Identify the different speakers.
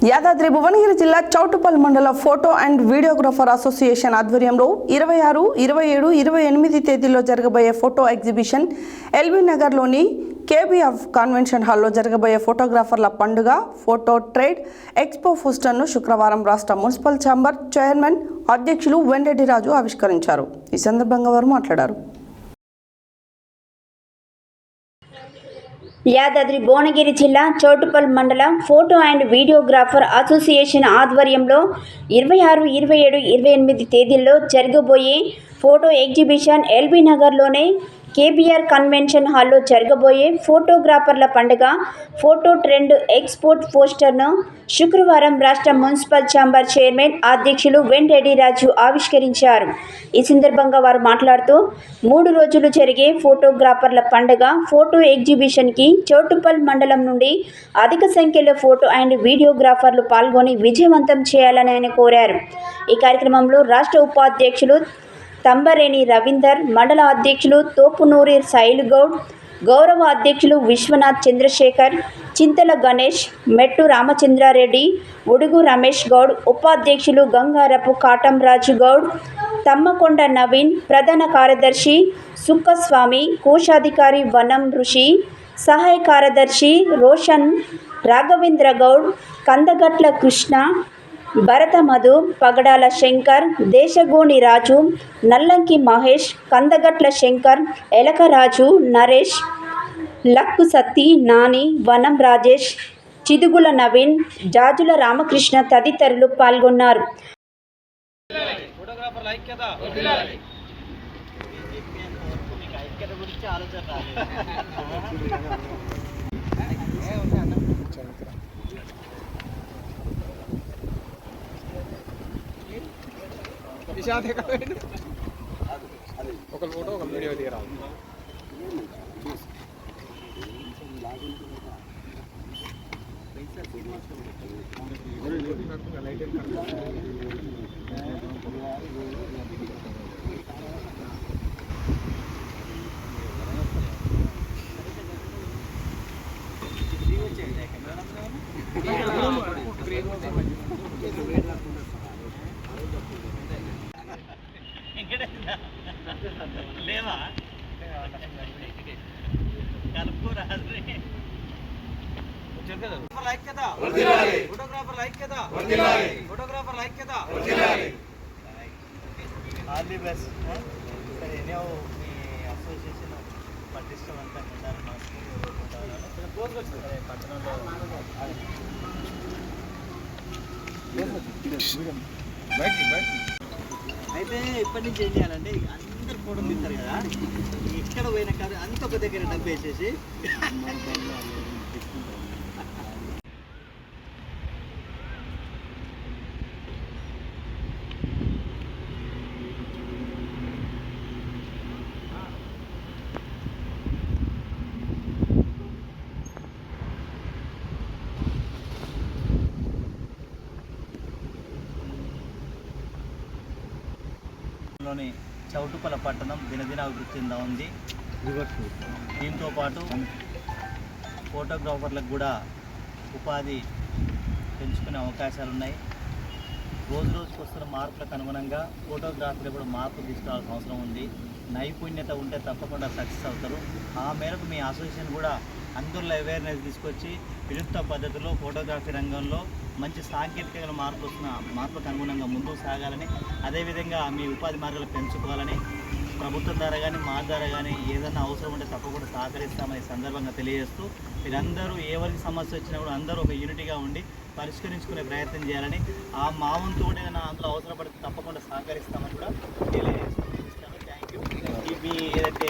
Speaker 1: యాదాద్రి భువనగిరి జిల్లా చౌటుప్పల్ మండల photo and videographer association ఆధ్వర్యంలో 26, 27, 28 తేదీల్లో జరగబోయే ఫోటో ఎగ్జిబిషన్ ఎల్బీ నగర్లోని కేబీఎఫ్ కన్వెన్షన్ హాల్లో జరగబోయే ఫోటోగ్రాఫర్ల పండుగ ఫోటో ట్రేడ్ ఎక్స్పో పోస్టర్ను శుక్రవారం రాష్ట్ర మున్సిపల్ ఛాంబర్ చైర్మన్ అధ్యక్షులు వెంరెడ్డి రాజు ఆవిష్కరించారు. ఈ సందర్భంగా వారు మాట్లాడారు.
Speaker 2: యాదాద్రి భువనగిరి జిల్లా చౌటుప్పల్ మండలం ఫోటో అండ్ వీడియోగ్రాఫర్ అసోసియేషన్ ఆధ్వర్యంలో 26, 27, 28 తేదీల్లో జరగబోయే ఫోటో ఎగ్జిబిషన్ ఎల్బీ నగర్లోనే కేబీఆర్ కన్వెన్షన్ హాల్లో జరగబోయే ఫోటోగ్రాఫర్ల పండుగ ఫోటో ట్రెండ్ ఎక్స్పోర్ట్ పోస్టర్ను శుక్రవారం రాష్ట్ర మున్సిపల్ ఛాంబర్ చైర్మన్ అధ్యక్షులు వెంరెడ్డి రాజు ఆవిష్కరించారు. ఈ సందర్భంగా వారు మాట్లాడుతూ 3 రోజులు జరిగే ఫోటోగ్రాఫర్ల పండుగ ఫోటో ఎగ్జిబిషన్కి చౌటుప్పల్ మండలం నుండి అధిక సంఖ్యలో ఫోటో అండ్ వీడియోగ్రాఫర్లు పాల్గొని విజయవంతం చేయాలని ఆయన కోరారు. ఈ కార్యక్రమంలో రాష్ట్ర ఉపాధ్యక్షులు తంబరేని రవీందర్, మండల అధ్యక్షులు తోపునూరి సైలుగౌడ్, గౌరవ అధ్యక్షులు విశ్వనాథ్ చంద్రశేఖర్, చింతల గణేష్, మెట్టు రామచంద్రారెడ్డి, ఉడుగు రమేష్ గౌడ్, ఉపాధ్యక్షులు గంగారపు కాటంరాజు గౌడ్, తమ్మకొండ నవీన్, ప్రధాన కార్యదర్శి సుక్కస్వామి, కోశాధికారి వనం ఋషి, సహాయ కార్యదర్శి రోషన్ రాఘవేంద్ర గౌడ్, కందగట్ల కృష్ణ, భరత మధు, పగడాల శంకర్, దేశగోని రాజు, నల్లంకి మహేష్, కందగట్ల శంకర్, ఎలకరాజు, నరేష్, లక్కు సత్తి, నాని, వనం రాజేష్, చిదుగుల నవీన్, జాజుల రామకృష్ణ తదితరులు పాల్గొన్నారు.
Speaker 3: ఒక ఫోటో ఒక వీడియో తీయరా.
Speaker 4: లేవా కలుపుకోరా ఫోటోగ్రాఫర్ ఐక్యత ఆల్ ది బెస్ట్. సరే ఎన్నో మీ అసోసియేషన్ పటిష్టం అంతా పట్టణంలో అయితే ఇప్పటి నుంచి ఏం చేయాలంటే అందరు ఫోటో తీస్తారు కదా, ఎక్కడ పోయినా కాదు అంత ఒక దగ్గర డబ్బు వేసేసి లోని చౌటుప్పల పట్టణం దినదిన అభివృద్ధి చెందా ఉంది. దీంతో పాటు ఫోటోగ్రాఫర్లకు కూడా ఉపాధి పెంచుకునే అవకాశాలు ఉన్నాయి. రోజు రోజుకు వస్తున్న మార్పులకు అనుగుణంగా ఫోటోగ్రఫీలో కూడా మార్పు తీసుకురావాల్సిన అవసరం ఉంది. నైపుణ్యత ఉంటే తప్పకుండా సక్సెస్ అవుతారు. ఆ మేరకు మీ అసోసియేషన్ కూడా అందరిలో అవేర్నెస్ తీసుకొచ్చి వినూత్న పద్ధతిలో ఫోటోగ్రఫీ రంగంలో మంచి సాంకేతిక మార్పులకు అనుగుణంగా ముందుకు సాగాలని, అదేవిధంగా మీ ఉపాధి మార్గాలు పెంచుకోవాలని ప్రభుత్వం ద్వారా కానీ మా ద్వారా కానీ ఏదైనా అవసరం ఉంటే తప్పకుండా సహకరిస్తామని సందర్భంగా తెలియజేస్తూ, మీరందరూ ఎవరికి సమస్య వచ్చినా కూడా అందరూ ఒక యూనిటీగా ఉండి పరిష్కరించుకునే ప్రయత్నం చేయాలని, ఆ మా వంతు కూడా ఏదైనా అందులో అవసరపడితే తప్పకుండా సహకరిస్తామని కూడా తెలియజేస్తాను. Thank you. మీ ఏదైతే